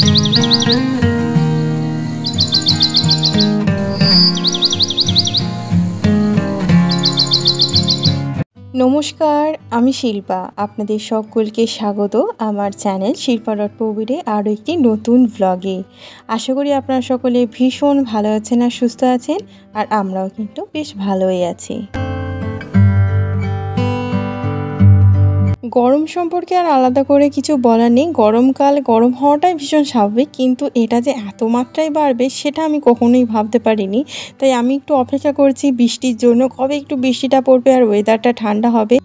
নমস্কার, আমি শিল্পা। আপনাদের সকলকে স্বাগত আমার চ্যানেল শিল্পা ডট প্রবীরে আরও একটি নতুন ব্লগে। আশা করি আপনারা সকলে ভীষণ ভালো আছেন আর সুস্থ আছেন, আর আমরাও কিন্তু বেশ ভালোই আছি। গরম সম্পর্কে আর আলাদা করে কিছু বলার নেই। গরমকাল গরম হওয়াটাই ভীষণ স্বাভাবিক, কিন্তু এটা যে এত মাত্রায় বাড়বে সেটা আমি কখনোই ভাবতে পারিনি। তাই আমি একটু অপেক্ষা করছি বৃষ্টির জন্য, কবে একটু বৃষ্টিটা পড়বে আর ওয়েদারটা ঠান্ডা হবে।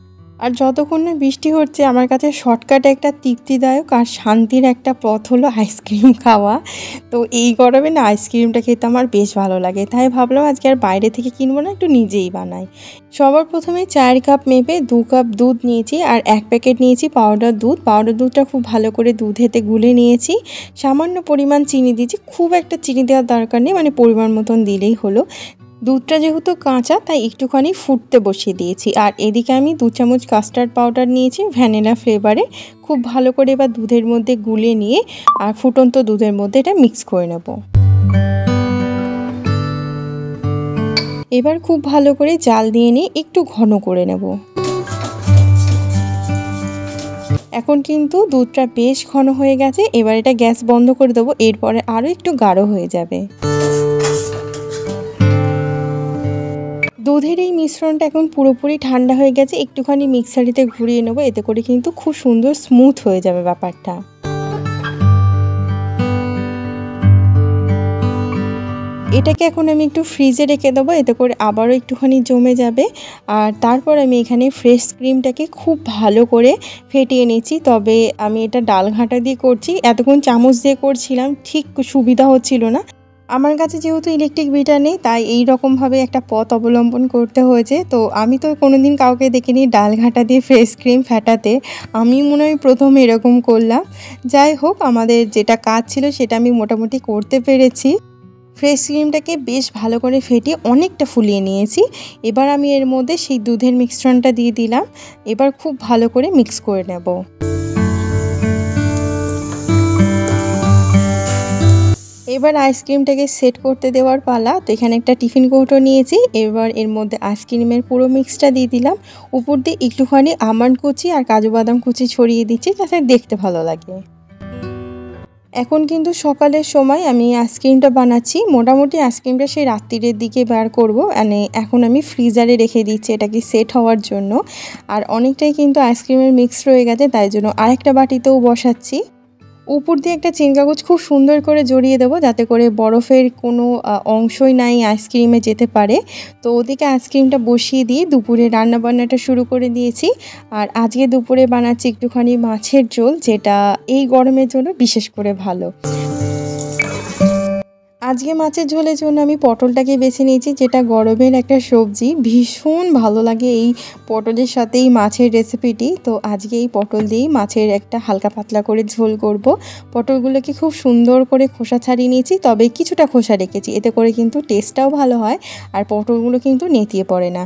আর যতক্ষণ না বৃষ্টি হচ্ছে আমার কাছে শর্টকাটে একটা তৃপ্তিদায়ক আর শান্তির একটা পথ হলো আইসক্রিম খাওয়া। তো এই গরমে না আইসক্রিমটা খেতে আমার বেশ ভালো লাগে, তাই ভাবলাম আজকে আর বাইরে থেকে কিনবো না, একটু নিজেই বানাই। সবার প্রথমে 4 কাপ মেপে 2 কাপ দুধ নিয়েছি আর 1 প্যাকেট নিয়েছি পাউডার দুধ। পাউডার দুধটা খুব ভালো করে দুধেতে গুলে নিয়েছি। সামান্য পরিমাণ চিনি দিয়েছি, খুব একটা চিনি দেওয়ার দরকার নেই, মানে পরিমাণ মতন দিলেই হলো। দুধটা যেহেতু কাঁচা তাই একটুখানি ফুটতে বসিয়ে দিয়েছি। আর এদিকে আমি 2 চামচ কাস্টার্ড পাউডার নিয়েছি ভ্যানিলা ফ্লেভারে। খুব ভালো করে এবার দুধের মধ্যে গুলে নিয়ে আর ফুটন্ত দুধের মধ্যে এটা মিক্স করে নেব। এবার খুব ভালো করে জাল দিয়ে নিয়ে একটু ঘন করে নেব। এখন কিন্তু দুধটা বেশ ঘন হয়ে গেছে। এবার এটা গ্যাস বন্ধ করে দেবো, এরপরে আরও একটু গাঢ় হয়ে যাবে। দুধের এই মিশ্রণটা এখন পুরোপুরি ঠান্ডা হয়ে গেছে। একটুখানি মিক্সারিতে ঘুরিয়ে নেবো, এতে করে কিন্তু খুব সুন্দর স্মুথ হয়ে যাবে ব্যাপারটা। এটাকে এখন আমি একটু ফ্রিজে রেখে দেবো, এতে করে আবারও একটুখানি জমে যাবে। আর তারপর আমি এখানে ফ্রেশ ক্রিমটাকে খুব ভালো করে ফেটিয়ে নিচ্ছি। তবে আমি এটা ডাল ঘাঁটা দিয়ে করছি, এতক্ষণ চামচ দিয়ে করছিলাম, ঠিক সুবিধা হচ্ছিল না। আমার কাছে যেহেতু ইলেকট্রিক বিটার নেই তাই এই রকমভাবে একটা পথ অবলম্বন করতে হয়েছে। তো আমি তো কোনোদিন কাউকে দেখিনি ডাল ঘাঁটা দিয়ে ফ্রেশ ক্রিম ফেটাতে, আমি মনে হয় প্রথম এরকম করলাম। যাই হোক, আমাদের যেটা কাজ ছিল সেটা আমি মোটামুটি করতে পেরেছি। ফ্রেশ ক্রিমটাকে বেশ ভালো করে ফেটিয়ে অনেকটা ফুলিয়ে নিয়েছি। এবার আমি এর মধ্যে সেই দুধের মিশ্রণটা দিয়ে দিলাম। এবার খুব ভালো করে মিক্স করে নেব। এবার আইসক্রিমটাকে সেট করতে দেওয়ার পালা। তো এখানে একটা টিফিন কৌটো নিয়েছি। এবার এর মধ্যে আইসক্রিমের পুরো মিক্সটা দিয়ে দিলাম। উপর দিয়ে একটুখানি আমন্ড কুচি আর কাজু বাদাম কুচি ছড়িয়ে দিচ্ছি, যাতে দেখতে ভালো লাগে। এখন কিন্তু সকালের সময় আমি আইসক্রিমটা বানাচ্ছি। মোটামুটি আইসক্রিমটা সেই রাত্রিরের দিকে বার করব, মানে এখন আমি ফ্রিজারে রেখে দিচ্ছি এটাকে সেট হওয়ার জন্য। আর অনেকটাই কিন্তু আইসক্রিমের মিক্স রয়ে গেছে, তাই জন্য আরেকটা বাটিতেও বসাচ্ছি। উপর দিয়ে একটা চেন কাগজ খুব সুন্দর করে জড়িয়ে দেবো, যাতে করে বরফের কোনো অংশই নাই আইসক্রিমে যেতে পারে। তো ওদিকে আইসক্রিমটা বসিয়ে দিয়ে দুপুরে রান্নাবান্নাটা শুরু করে দিয়েছি। আর আজকে দুপুরে বানাচ্ছি একটুখানি মাছের ঝোল, যেটা এই গরমের জন্য বিশেষ করে ভালো। আজকে মাছের ঝোলের জন্য আমি পটলটাকে বেছে নিয়েছি, যেটা গরমের একটা সবজি। ভীষণ ভালো লাগে এই পটলের সাথে এই মাছের রেসিপিটি। তো আজকে এই পটল দিয়েই মাছের একটা হালকা পাতলা করে ঝোল করব। পটলগুলোকে খুব সুন্দর করে খোসা ছাড়িয়ে নিয়েছি, তবে কিছুটা খোসা রেখেছি, এতে করে কিন্তু টেস্টটাও ভালো হয় আর পটলগুলো কিন্তু নেতিয়ে পড়ে না।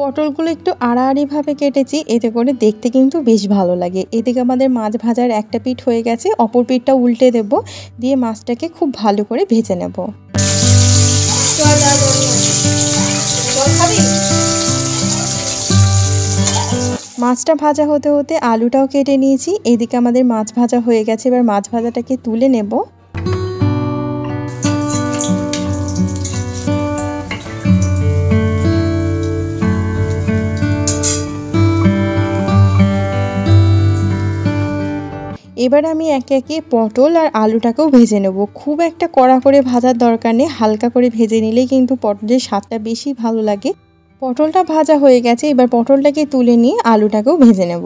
পটলগুলো একটু আড়াআড়িভাবে কেটেছি, এতে করে দেখতে কিন্তু বেশ ভালো লাগে। এদিকে আমাদের মাছ ভাজার একটা পিঠ হয়ে গেছে, অপর পিঠটা উল্টে দেব, দিয়ে মাছটাকে খুব ভালো করে ভেজে নেব। মাছটা ভাজা হতে হতে আলুটাও কেটে নিয়েছি। এদিকে আমাদের মাছ ভাজা হয়ে গেছে, এবার মাছ ভাজাটাকে তুলে নেব। এবার আমি একে একে পটল আর আলুটাকেও ভেজে নেব। খুব একটা কড়া করে ভাজার দরকার নেই, হালকা করে ভেজে নিলেই কিন্তু পটলের স্বাদটা বেশি ভালো লাগে। পটলটা ভাজা হয়ে গেছে, এবার পটলটাকে তুলে নিয়ে আলুটাকেও ভেজে নেব।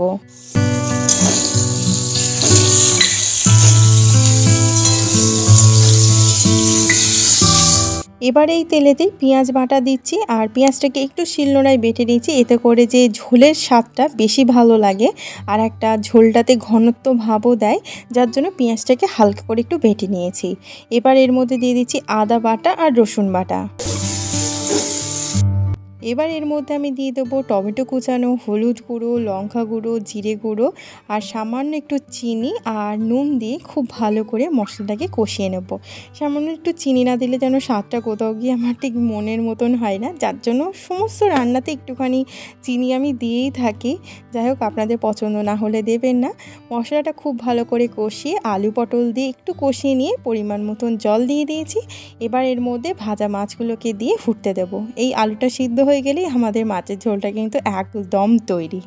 এবার এই তেলেতে পেঁয়াজ বাটা দিচ্ছি আর পেঁয়াজটাকে একটু শিলনোড়ায় বেটে নিয়েছি, এতে করে যে ঝোলের স্বাদটা বেশি ভালো লাগে আর একটা ঝোলটাতে ঘনত্ব ভাবও দেয়, যার জন্য পেঁয়াজটাকে হালকা করে একটু বেটে নিয়েছি। এবার এর মধ্যে দিয়ে দিচ্ছি আদা বাটা আর রসুন বাটা। এবার এর মধ্যে আমি দিয়ে দেবো টমেটো কুচানো, হলুদ গুঁড়ো, লঙ্কা গুঁড়ো, জিরে গুঁড়ো আর সামান্য একটু চিনি আর নুন দিয়ে খুব ভালো করে মশলাটাকে কষিয়ে নেব। সামান্য একটু চিনি না দিলে যেন স্বাদটা কোথাও গিয়ে আমার ঠিক মনের মতন হয় না, যার জন্য সমস্ত রান্নাতে একটুখানি চিনি আমি দিয়েই থাকি। যাই হোক, আপনাদের পছন্দ না হলে দেবেন না। মশলাটা খুব ভালো করে কষিয়ে আলু পটল দিয়ে একটু কষিয়ে নিয়ে পরিমাণ মতন জল দিয়ে দিয়েছি। এবার এর মধ্যে ভাজা মাছগুলোকে দিয়ে ফুটতে দেবো। এই আলুটা সিদ্ধ হয়ে গেলেই আমাদের মাছের ঝোলটা কিন্তু একদম তৈরি।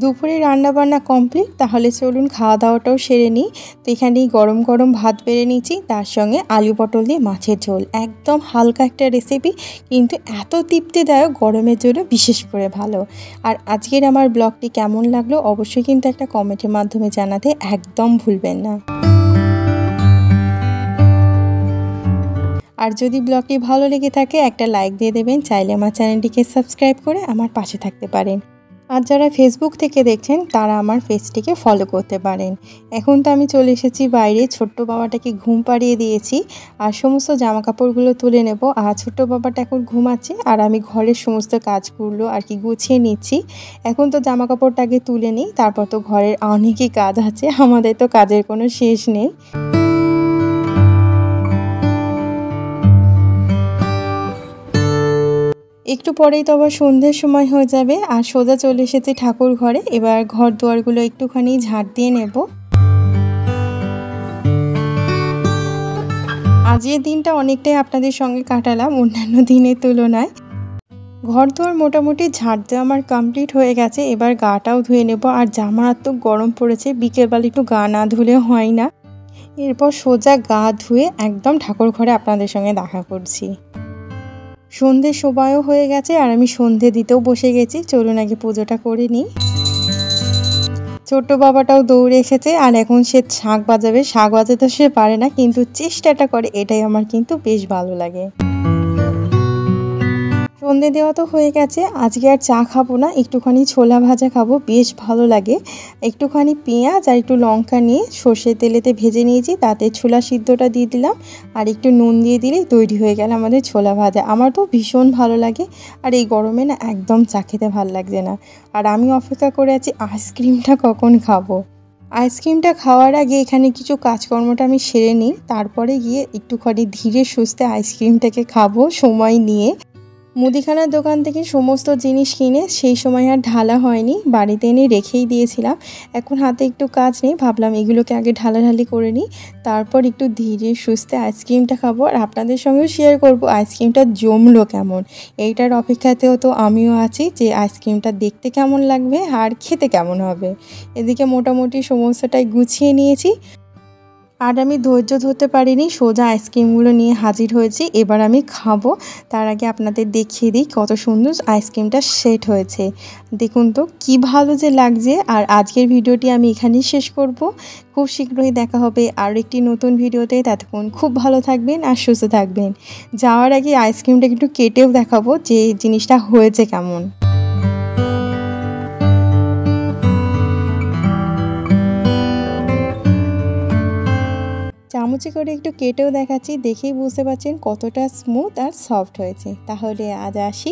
দুপুরে রান্নাবান্না কমপ্লিট, তাহলে চলুন খাওয়া দাওয়াটাও সেরে নিই। তো এখানেই গরম গরম ভাত বেড়ে নিয়েছি, তার সঙ্গে আলু পটল দিয়ে মাছের ঝোল। একদম হালকা একটা রেসিপি, কিন্তু এত তৃপ্তিদায়ক, গরমের জন্য বিশেষ করে ভালো। আর আজকের আমার ব্লগটি কেমন লাগলো অবশ্যই কিন্তু একটা কমেন্টের মাধ্যমে জানাতে একদম ভুলবেন না। আর যদি ব্লগটি ভালো লেগে থাকে একটা লাইক দিয়ে দেবেন। চাইলে আমার চ্যানেলটিকে সাবস্ক্রাইব করে আমার পাশে থাকতে পারেন। আর যারা ফেসবুক থেকে দেখছেন তারা আমার পেজটিকে ফলো করতে পারেন। এখন তো আমি চলে এসেছি বাইরে, ছোট্ট বাবাটাকে ঘুম পাড়িয়ে দিয়েছি আর সমস্ত জামা কাপড়গুলো তুলে নেব। আর ছোট্ট বাবাটা এখন ঘুমাচ্ছে আর আমি ঘরের সমস্ত কাজগুলো আর কি গুছিয়ে নিচ্ছি। এখন তো জামা কাপড়টা আগে তুলে নিই, তারপর তো ঘরের অনেকই কাজ আছে, আমাদের তো কাজের কোনো শেষ নেই। একটু পরেই তো আবার সন্ধ্যের সময় হয়ে যাবে আর সোজা চলে এসেছি ঠাকুর ঘরে। এবার ঘর দুয়ারগুলো একটুখানি ঝাড় দিয়ে নেব। আজকের দিনটা অনেকটাই আপনাদের সঙ্গে কাটালাম অন্যান্য দিনের তুলনায়। ঘর দুয়ার মোটামুটি ঝাড় দেওয়া আমার কমপ্লিট হয়ে গেছে। এবার গাটাও ধুয়ে নেব। আর যা মারাত্মক গরম পড়েছে, বিকেলবেলা একটু গা না ধুলে হয় না। এরপর সোজা গা ধুয়ে একদম ঠাকুর ঘরে আপনাদের সঙ্গে দেখা করছি। সন্ধ্যের সময়ও হয়ে গেছে আর আমি সন্ধে দিতেও বসে গেছি। চলুন আগে পুজোটা করে নিই। ছোট্ট বাবাটাও দৌড়ে এসেছে আর এখন সে শাঁখ বাজাবে। শাঁখ বাজাতে সে পারে না, কিন্তু চেষ্টাটা করে, এটাই আমার কিন্তু বেশ ভালো লাগে। সন্ধে দেওয়া তো হয়ে গেছে। আজকে আর চা খাবো না, একটুখানি ছোলা ভাজা খাবো, বেশ ভালো লাগে। একটুখানি পেঁয়াজ আর একটু লঙ্কা নিয়ে সর্ষের তেলেতে ভেজে নিয়েছি, তাতে ছোলা সিদ্ধটা দিয়ে দিলাম আর একটু নুন দিয়ে দিলেই তৈরি হয়ে গেল আমাদের ছোলা ভাজা। আমার তো ভীষণ ভালো লাগে আর এই গরমে না একদম চা খেতে ভালো লাগছে না। আর আমি অপেক্ষা করে আছি আইসক্রিমটা কখন খাবো। আইসক্রিমটা খাওয়ার আগে এখানে কিছু কাজকর্মটা আমি সেরে নিই, তারপরে গিয়ে একটুখানি ধীরে সুস্থে আইসক্রিমটাকে খাবো সময় নিয়ে। মুদিখানার দোকান থেকে সমস্ত জিনিস কিনে সেই সময় আর ঢালা হয়নি, বাড়িতে এনে রেখেই দিয়েছিলাম। এখন হাতে একটু কাজ নেই, ভাবলাম এগুলোকে আগে ঢালাঢালি করে নিই, তারপর একটু ধীরে সুস্থে আইসক্রিমটা খাবো আর আপনাদের সঙ্গেও শেয়ার করব আইসক্রিমটা জমলো কেমন। এইটার অপেক্ষাতেও তো আমিও আছি যে আইসক্রিমটা দেখতে কেমন লাগবে আর খেতে কেমন হবে। এদিকে মোটামুটি সমস্তটাই গুছিয়ে নিয়েছি আর আমি ধৈর্য ধরতে পারিনি, সোজা আইসক্রিমগুলো নিয়ে হাজির হয়েছি। এবার আমি খাবো, তার আগে আপনাদের দেখিয়ে দিই কত সুন্দর আইসক্রিমটা সেট হয়েছে। দেখুন তো কি ভালো যে লাগছে। আর আজকের ভিডিওটি আমি এখানেই শেষ করব। খুব শীঘ্রই দেখা হবে আর একটি নতুন ভিডিওতে। ততক্ষণ খুব ভালো থাকবেন আর সুস্থ থাকবেন। যাওয়ার আগে আইসক্রিমটা একটু কেটেও দেখাবো যে জিনিসটা হয়েছে কেমন। চামচে করে একটু কেটেও দেখাচ্ছি, দেখেই বুঝতে পারছেন কতটা স্মুথ আর সফট হয়েছে। তাহলে আজ আসি।